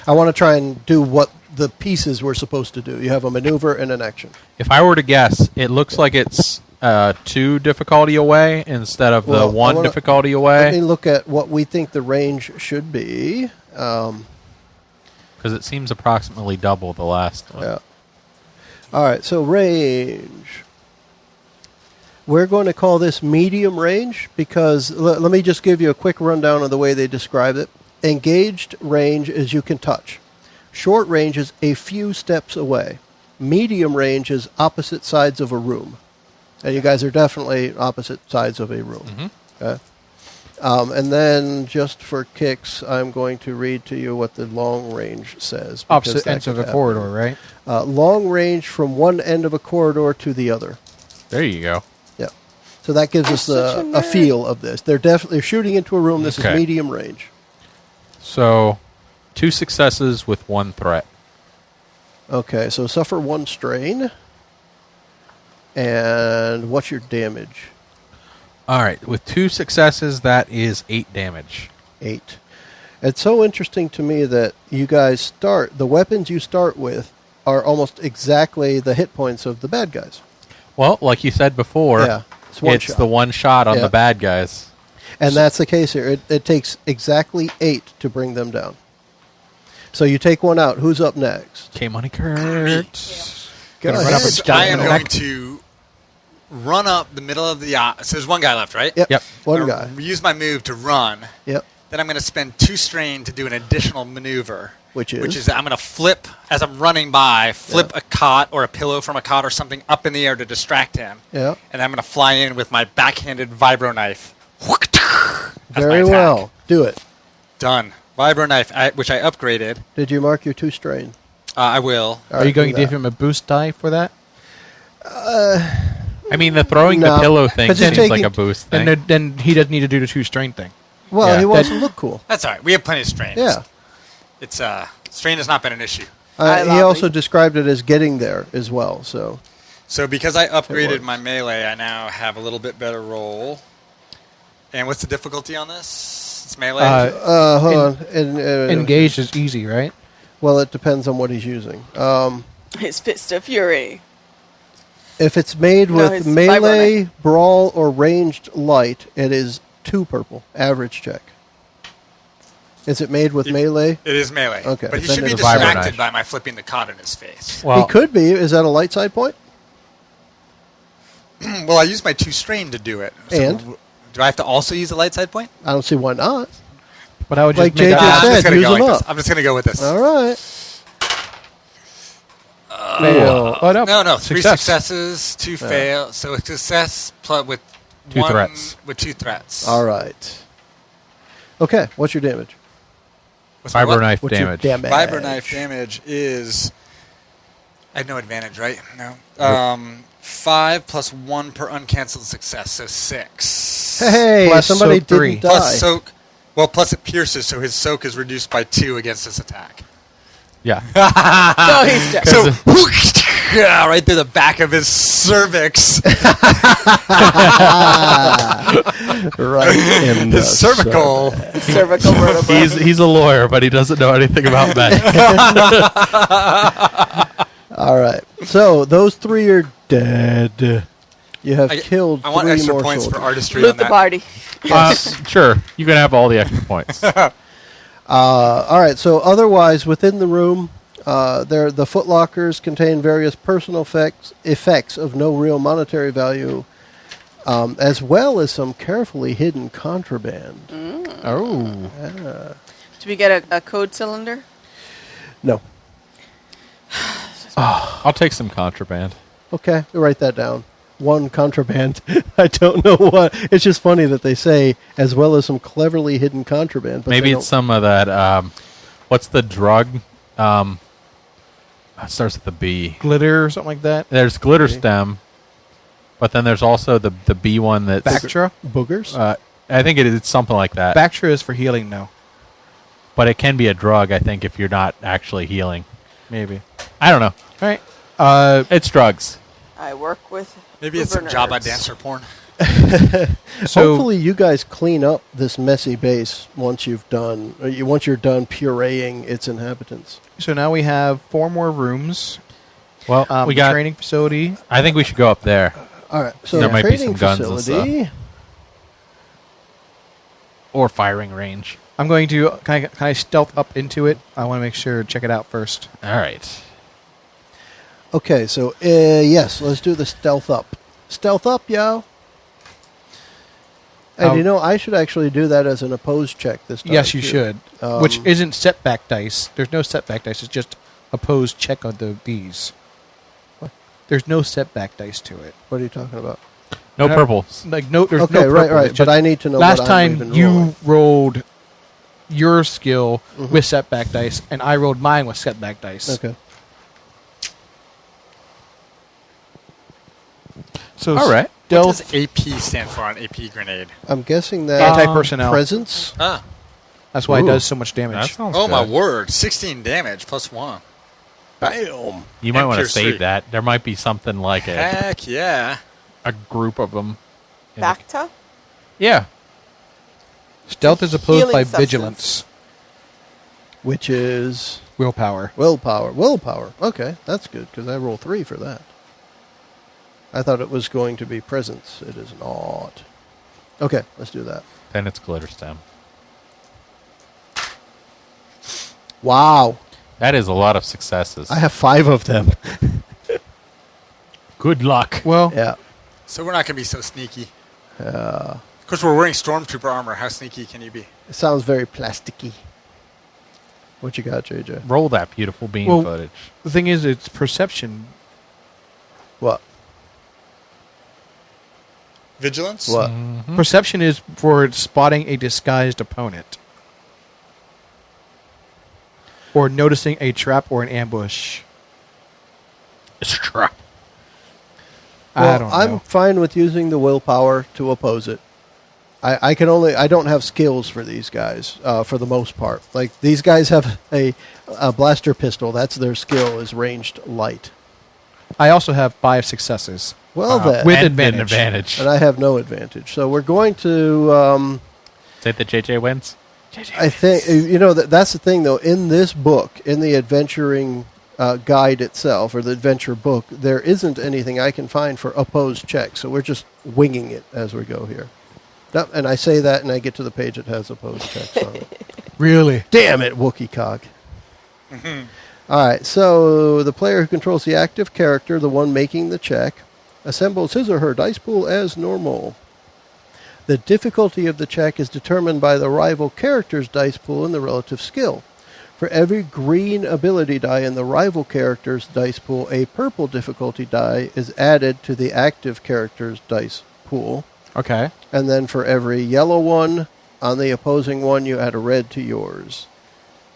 I want to try and do what the pieces were supposed to do. You have a maneuver and an action. If I were to guess, it looks like it's 2 difficulty away instead of Well, the 1 I wanna- difficulty Let me away, look at what we think the range should be. because it seems approximately double the last one. Yeah. All right, so range. We're going to call this medium range because let me just give you a quick rundown of the way they describe it. Engaged range is you can touch. Short range is a few steps away. Medium range is opposite sides of a room. And you guys are definitely opposite sides of a room. Mhm. Okay. And then, just for kicks, I'm going to read to you what the long range says. because Opposite that ends of could the happen. corridor, right? Long range from one end of a corridor to the other. There you go. Yeah. So that gives us such a a nerd. feel of this. They're definitely shooting into a room. This Okay. is medium range. So 2 successes with 1 threat. Okay, so suffer 1 strain. And what's your damage? All right, with 2 successes, that is 8 damage. 8. It's so interesting to me that you guys the weapons you start with are almost exactly the hit points of the bad guys. Well, like you said before, Yeah, it's one it's shot. the one shot on Yeah. the bad guys. And that's the case here. It takes exactly 8 to bring them down. So you take one out. Who's up next? Okay, Money Kurt. Go Gonna run ahead. up and I am Giant going neck. to run up the middle of the. So there's one guy left, right? Yep. Yep. One I'm guy. gonna use my move to run. Yep. Then I'm going to spend 2 strain to do an additional maneuver. Which is? Which is I'm going to flip, as I'm running by, flip Yeah. a cot or a pillow from a cot or something up in the air to distract him. Yeah. And I'm going to fly in with my backhanded vibro knife. That's my Very attack. well. Do it. Done. Vibro knife, which I upgraded. Did you mark your 2 strain? I will. All Are right, you going do to give that. him a boost die for that? I mean, the throwing No, the pillow thing 'cause he's seems like taking- a boost Then, thing. then he doesn't need to do the 2 strain thing. Well, Yeah. he wants to look cool. That's all right. We have plenty of strains. Yeah. It's strain has not been an issue. Eye He lobby. also described it as getting there as well. So So because I upgraded works. my melee, I now have a little bit better roll. And what's the difficulty on this? It's melee. hold on. Engaged is easy, right? Well, it depends on what he's using. His Fist of Fury. If it's made No, with his melee, brawl, or ranged light, it is 2 purple. Average check. Is it made with melee? It is melee. Okay, But he then should be it's vibrant distracted knife. by my flipping the cod in his face. Well, He could be. Is that a light side point? Well, I used my 2 strain to do it. So And? do I have to also use a light side point? I don't see why not. But I would Like just make JJ that said, I'm just gonna use go them like up. this. I'm just gonna go with this. All right. fail. Oh, no. No, 3 Success. successes, 2 fail. So a success with 2 1 threats. With 2 threats. All right. Okay, what's your damage? What's my Fiber what? knife What's damage. your damage? Fiber knife damage is. I had no advantage, right? No. 5 plus 1 per uncancelled success, so 6. Hey, Plus somebody soak 3. didn't die. Plus soak. Well, plus it pierces, so his soak is reduced by 2 against this attack. Yeah. So he's dead. So, right through the back of his cervix. Right in the His cervical. Cervical vertebra. he's a lawyer, but he doesn't know anything about magic. All right. So those 3 are dead. You have killed I want 3 extra more points soldiers. for artistry Loot on the that. party. Sure, you can have all the extra points. All right. So otherwise, within the room, the footlockers contain various personal effects of no real monetary value, as well as some carefully hidden contraband. Oh. Did we get a code cylinder? No. I'll take some contraband. Okay, write that down. 1 contraband. I don't know what. It's just funny that they say as well as some cleverly hidden contraband. But Maybe they it's some of that. What's the drug? It starts with the B. Glitter or something like that. There's glitter stem, but then there's also the B one that's. Bactra. boogers. I think it's something like that. Bactra is for healing now. But it can be a drug, I think, if you're not actually healing. Maybe. I don't know. All right. It's drugs. I work with. Maybe it's some Uber Jabba nerds. dancer porn. So Hopefully, you guys clean up this messy base once you're done pureeing its inhabitants. So now we have 4 more rooms. Well, we got. training facility. I think we should go up there. All right, so There might be training some guns and facility. Or firing range. I'm going to can I stealth up into it. I want to make sure check it out first. All right. Okay, so yes, let's do the stealth up. Stealth up, yo. And I should actually do that as an opposed check this time. Yes, you too. should. Which isn't setback dice. There's no setback dice. It's just opposed check on these. There's no setback dice to it. What are you talking about? No Uh, purples. Like no. There's Okay, no right. purple. It's But just- I need to know. last what I'm time even you rolling. rolled your skill with setback dice, and I rolled mine with setback dice. Okay. So All right. What stealth. does AP stand for on AP grenade? I'm guessing that Anti-personnel. presence. Ah. That's why it Ooh. does so much damage. That sounds Oh, good. my word. 16 damage plus 1. Bam. You might And want to Pierce save 3. that. There might be something like Heck yeah. a group of them. Bacta? Yeah. Stealth is opposed Healing by substance. vigilance, Which is willpower. willpower. Willpower. Okay, that's good because I roll 3 for that. I thought it was going to be presence. It is not. Okay, let's do that. Then it's glitter stem. Wow, That is a lot of successes. I have 5 of them. Good luck. Well, Yeah. So we're not going to be so sneaky. Of course, we're wearing Stormtrooper armor. How sneaky can you be? It sounds very plasticky. What you got, JJ? Roll that beautiful beam Well- footage. the thing is, it's perception. What? Vigilance? What? Perception is for spotting a disguised opponent, or noticing a trap or an ambush. It's a trap. I Well, don't I'm know. fine with using the willpower to oppose it. I don't have skills for these guys for the most part. Like these guys have a blaster pistol. That's their skill is ranged light. I also have 5 successes. Well then, with And advantage. an advantage. and I have no advantage. So we're going to. Say that JJ wins. I think that's the thing though. In this book, in the adventuring guide itself, or the adventure book, there isn't anything I can find for opposed checks. So we're just winging it as we go here. Yep, and I say that, and I get to the page that has opposed checks on it. Really? Damn it, Wookie Cog. All right, so the player who controls the active character, the one making the check, assembles his or her dice pool as normal. The difficulty of the check is determined by the rival character's dice pool and the relative skill. For every green ability die in the rival character's dice pool, a purple difficulty die is added to the active character's dice pool. Okay. And then for every yellow one on the opposing one, you add a red to yours.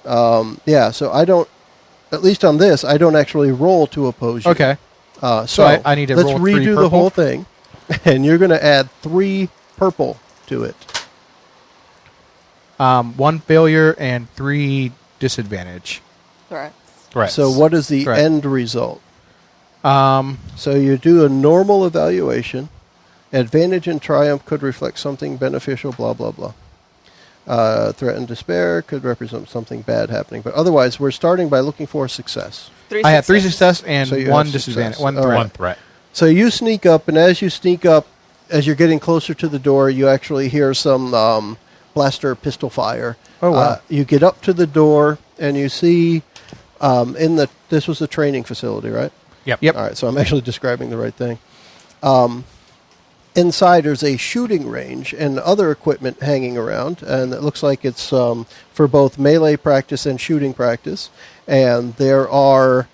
So I don't, at least on this, I don't actually roll to oppose you. Okay. So I need to let's roll 3 redo the purple? whole thing. And you're going to add 3 purple to it. 1 failure and 3 disadvantage. Threats. Right. So what is the Right. end result? Um, So you do a normal evaluation. Advantage and triumph could reflect something beneficial, blah, blah, blah. Threat and despair could represent something bad happening. But otherwise, we're starting by looking for success. I have 3 success and So you 1 have disadvantage. success. 1 All threat. right. One threat. So you sneak up, and as you sneak up, as you're getting closer to the door, you actually hear some blaster pistol fire. Oh, wow. You get up to the door, and you see this was the training facility, right? Yep. Yep. All right, so I'm actually describing the right thing. Inside, there's a shooting range and other equipment hanging around, and it looks like it's for both melee practice and shooting practice. And there are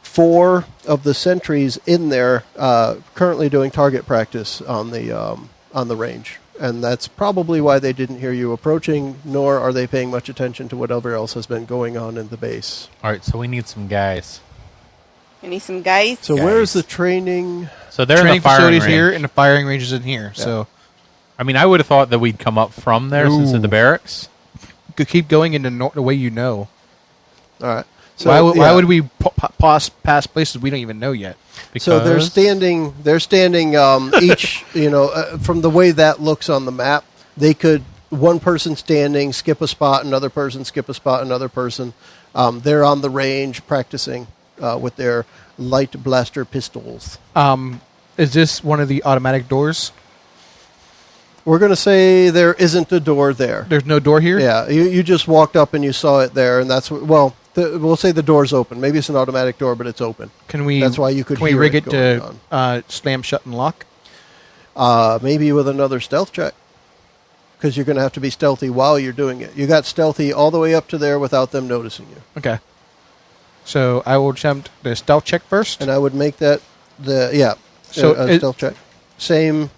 4 of the sentries in there currently doing target practice on the range. And that's probably why they didn't hear you approaching, nor are they paying much attention to whatever else has been going on in the base. All right, so we need some guys. You need some guys. So where's the training? So they're in Training the firing facilities range. here and the firing range is in here. Yeah. So I mean, I would have thought that we'd come up from there since it's the barracks. you could keep going into the way you know. All right. So Why would we pass places we don't even know yet? So they're Because- standing. They're standing. Each, from the way that looks on the map, they could one person standing, skip a spot, another person skip a spot, another person. They're on the range practicing with their light blaster pistols. Is this one of the automatic doors? We're going to say there isn't a door there. There's no door here? Yeah, you just walked up and you saw it there, and that's we'll say the door's open. Maybe it's an automatic door, but it's open. Can we? That's why you could Can we hear rig it it going to slam shut and lock? Maybe with another stealth check, because you're going to have to be stealthy while you're doing it. You got stealthy all the way up to there without them noticing you. Okay. So I will attempt the stealth check first. And I would make that So stealth check. Same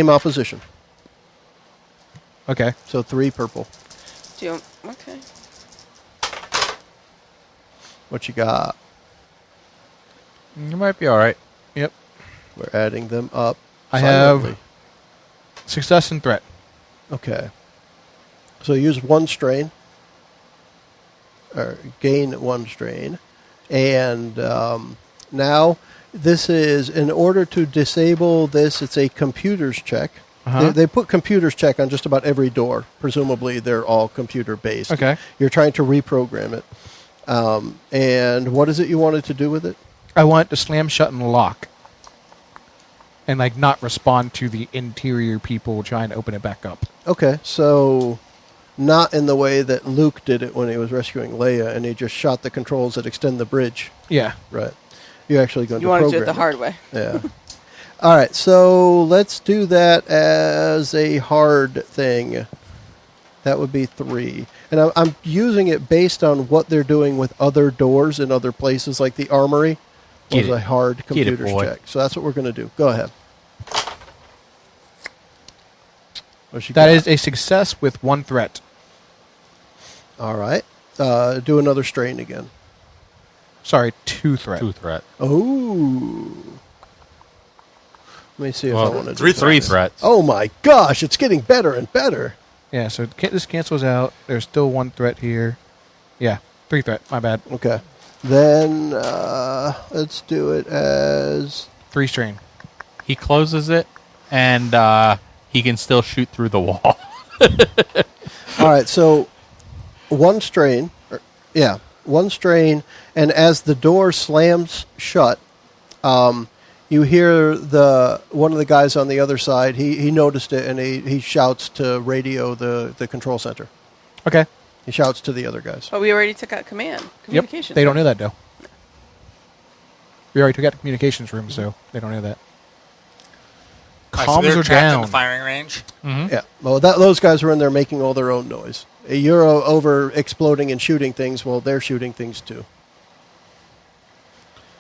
opposition. Okay. So 3 purple. Okay. What you got? You might be all right. Yep. We're adding them up. I have silently. success and threat. Okay. So use 1 strain. Or gain 1 strain. And now this is, in order to disable this, it's a computers check. Uh-huh. They put computers check on just about every door. Presumably they're all computer based. Okay. You're trying to reprogram it. And what is it you wanted to do with it? I want to slam shut and lock. And not respond to the interior people trying to open it back up. Okay, so not in the way that Luke did it when he was rescuing Leia, and he just shot the controls that extend the bridge. Yeah. Right. You're actually going You to want to program do it the hard way. Yeah. All right, so let's do that as a hard thing. That would be 3. And I'm using it based on what they're doing with other doors in other places, like the armory was Get it. a hard Get it, computers boy. check. So that's what we're going to do. Go ahead. What you That got? is a success with 1 threat. All right. Do another strain again. Sorry, 2 threat. 2 threat. Oh. Let me see if I Well, want to do three that. Three threats. Oh my gosh, it's getting better and better. Yeah, so this cancels out. There's still one threat here. Yeah, 3 threat. My bad. Okay. Then let's do it as 3 strain. He closes it, and he can still shoot through the wall. all right. So 1 strain. Yeah, 1 strain, and as the door slams shut, you hear one of the guys on the other side. He noticed it, and he shouts to radio the control center. Okay. He shouts to the other guys. But we already took out command. Yep. Communications. They don't know that, though. We already took out the communications room, so they don't know that. All right, so Comms they're are trapped in down. the firing range. Yeah. Well, those guys are in there making all their own noise. You're over exploding and shooting things. Well, they're shooting things too.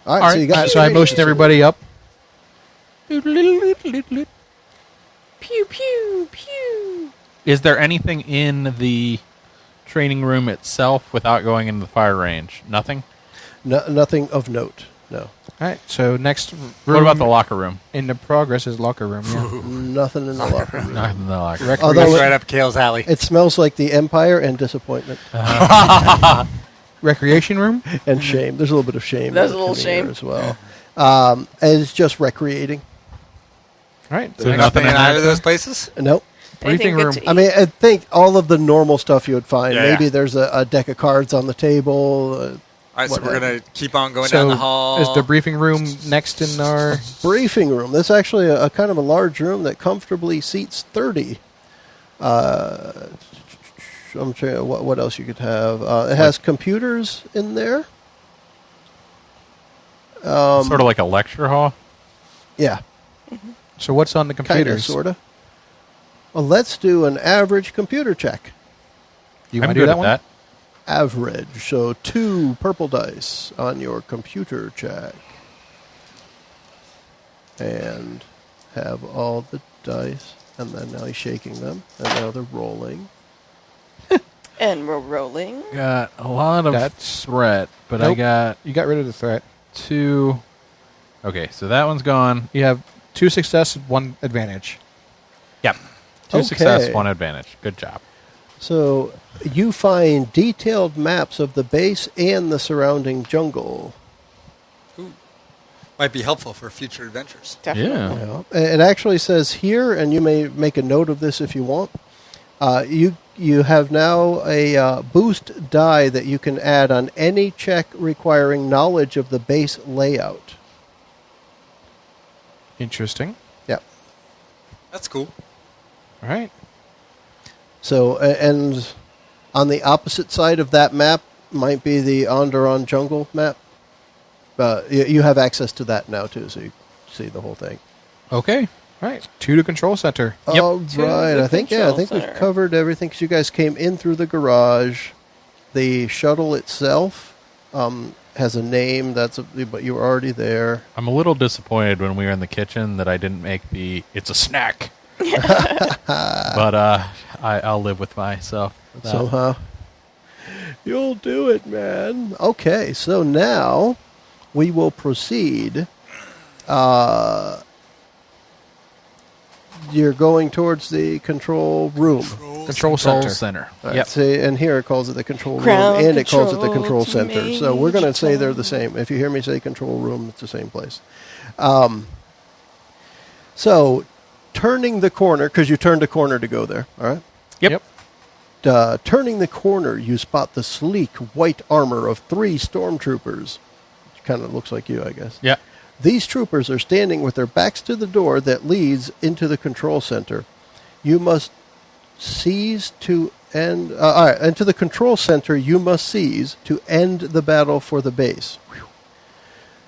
All right. So you got. So I motioned everybody up. Pew, pew, pew. Is there anything in the training room itself without going into the fire range? Nothing? Nothing of note. No. All right. So next room What about the locker room? in the progress is locker room. Yeah. Nothing in the locker room. Nothing in the locker room. Although That's it- right up Kale's alley. It smells like the Empire and disappointment Recreation room. and shame. There's a little bit of shame. There's in a little in here shame. as well. And it's just recreating. All right. So the next- Nothing in in either there? of those places? Nope. Briefing Anything good room. to I mean, I think all of the normal stuff you would find. Yeah. Maybe there's a deck of cards on the table. All right, so What we're going to keep on going so down the hall. is the briefing room next in our? Briefing room. This is actually a kind of a large room that comfortably seats 30. I'm sure what else you could have. It has computers in there. Sort of like a lecture hall? Yeah, So what's on the kind of, computers? sort of. Well, let's do an average computer check. You I'm want to good do that at one? that. Average. So 2 purple dice on your computer check. And have all the dice. And then now he's shaking them. And now they're rolling. And we're rolling. Got a lot of That's- threat, but I Nope. got You got rid of the threat. 2. Okay, so that one's gone. You have 2 success, 1 advantage. Yep. 2 Okay. success, 1 advantage. Good job. So you find detailed maps of the base and the surrounding jungle. Ooh. Might be helpful for future adventures. Definitely. Yeah. Yeah. It actually says here, and you may make a note of this if you want. You have now a boost die that you can add on any check requiring knowledge of the base layout. Interesting. Yep. That's cool. All right. So, and on the opposite side of that map might be the Onderon jungle map. You have access to that now too, so you see the whole thing. Okay. All right. 2 to control center. Yep. All To right. the I think control we've center. covered everything because you guys came in through the garage. The shuttle itself has a name. But you were already there. I'm a little disappointed when we were in the kitchen that I didn't make it's a snack. But I'll live with myself. with that. Somehow. You'll do it, man. Okay, so now we will proceed. You're going towards the control room. Control center. center. All right, Yep. see, and here it calls it the control Ground room, and it calls it the control control to center. So we're going to say they're the Major same. If you hear me say control room, it's the same place. So turning the corner, because you turned a corner to go there, all right? Yep. Turning the corner, you spot the sleek white armor of 3 stormtroopers. Kind of looks like you, I guess. Yeah. These troopers are standing with their backs to the door that leads into the control center. You must seize to end... all right, and to the control center, you must seize to end the battle for the base. Whew.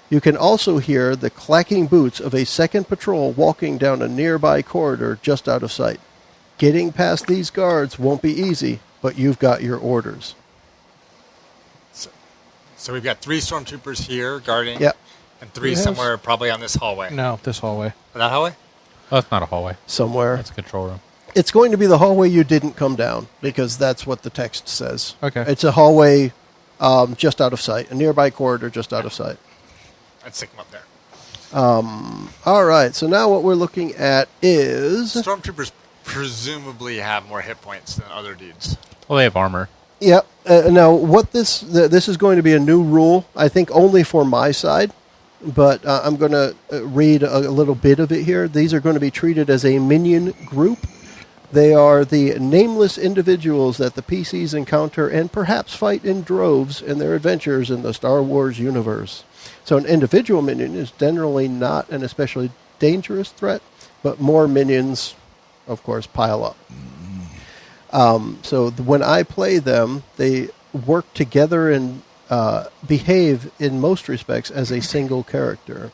You can also hear the clacking boots of a second patrol walking down a nearby corridor just out of sight. Getting past these guards won't be easy, but you've got your orders. So we've got 3 stormtroopers here guarding. Yep. And 3 Who has- somewhere probably on this hallway. No, this hallway. That hallway? Oh, that's not a hallway. Somewhere. That's a control room. It's going to be the hallway you didn't come down, because that's what the text says. Okay. It's a hallway just out of sight, a nearby corridor just out of sight. I'd stick them up there. All right, so now what we're looking at is... Stormtroopers presumably have more hit points than other dudes. Well, they have armor. Yep. Now, what this is going to be a new rule, I think only for my side, but I'm going to read a little bit of it here. These are going to be treated as a minion group. They are the nameless individuals that the PCs encounter and perhaps fight in droves in their adventures in the Star Wars universe. So an individual minion is generally not an especially dangerous threat, but more minions, of course, pile up. So when I play them, they work together and behave in most respects as a single character.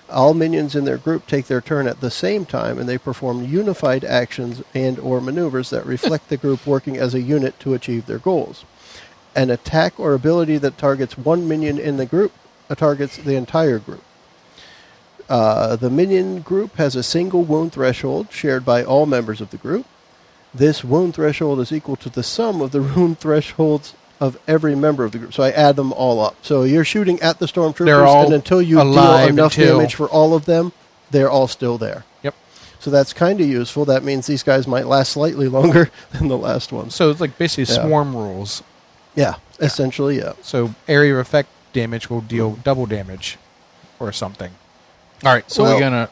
All minions in their group take their turn at the same time, and they perform unified actions and or maneuvers that reflect the group working as a unit to achieve their goals. An attack or ability that targets one minion in the group targets the entire group. The minion group has a single wound threshold shared by all members of the group. This wound threshold is equal to the sum of the wound thresholds of every member of the group. So I add them all up. So you're shooting at the They're stormtroopers, all and until you deal alive enough until- damage for all of them, they're all still there. Yep. So that's kind of useful. That means these guys might last slightly longer than the last ones. So it's like basically Yeah. swarm rules. Yeah, essentially, yeah. So area of effect damage will deal double damage or something. All right, so Well- we're gonna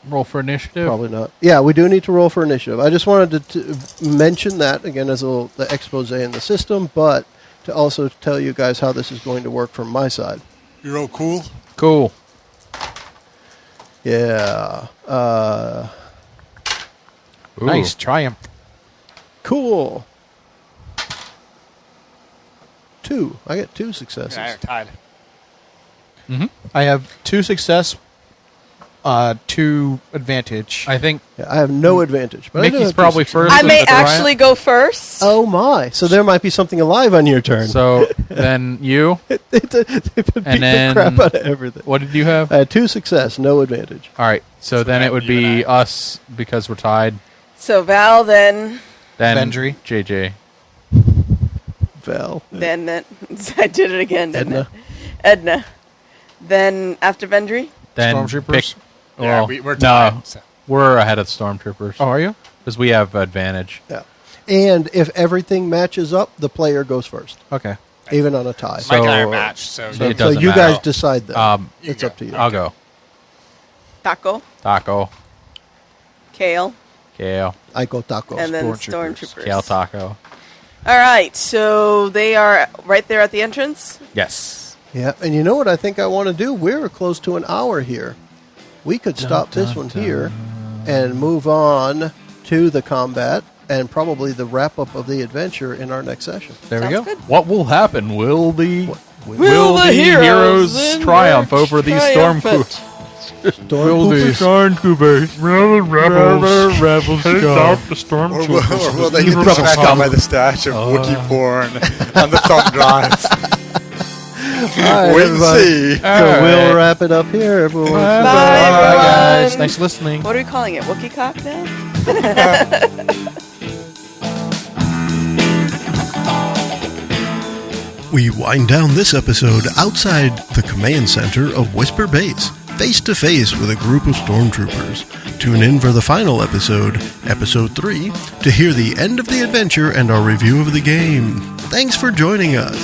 roll for initiative. Probably not. Yeah, we do need to roll for initiative. I just wanted to mention that, again, as a little the expose in the system, but to also tell you guys how this is going to work from my side. You're all cool. Cool. Yeah. Ooh. Nice triumph. Cool. 2. I get 2 successes. Yeah, you're tied. I have 2 success, 2 advantage. I think Yeah, I have no advantage. But I do Mickey's have 2 probably successes. first. I may with the riot. actually go first. Oh my! So there might be something alive on your turn. So then you. They've been beating the then- crap out of everything. What did you have? I had 2 success, no advantage. All right, so then that it would you and be I. us because we're tied. So Val, then Then Vendry. JJ. Val. then I did it again. Didn't Edna. I? Edna. Then after Vendry. Then Stormtroopers? pick. Yeah, Well, we're tied. no, So. we're ahead of stormtroopers Oh, are you? because we have advantage. Yeah. And if everything matches up, the player goes first, Okay. even on a tie. So- Mike and I are matched, so It So doesn't you guys matter. decide that. You It's go. up to you. I'll go. Taco. Taco. Kale. Kale. I go tacos. And then Stormtroopers. Stormtroopers. Kale taco. All right. So they are right there at the entrance. Yes. Yeah, and you know what I think I want to do? We're close to an hour here. We could stop this one here and move on to the combat and probably the wrap-up of the adventure in our next session. There we Sounds go. good. What will happen? Will the Will the heroes in triumph their over these triumphant- stormtroopers? Stormtroopers. Rebels Or will they get smacked out by the stash of Wookiee porn on the thumb drive? All right, Wait and everybody. see. So we'll wrap it up here, everyone. Bye, everyone. guys. Nice listening. What are we calling it? Wookiee cock now? We wind down this episode outside the command center of Whisper Base, face to face with a group of stormtroopers. Tune in for the final episode, episode 3, to hear the end of the adventure and our review of the game. Thanks for joining us.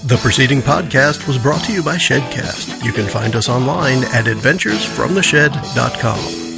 The preceding podcast was brought to you by Shedcast. You can find us online at adventuresfromtheshed.com.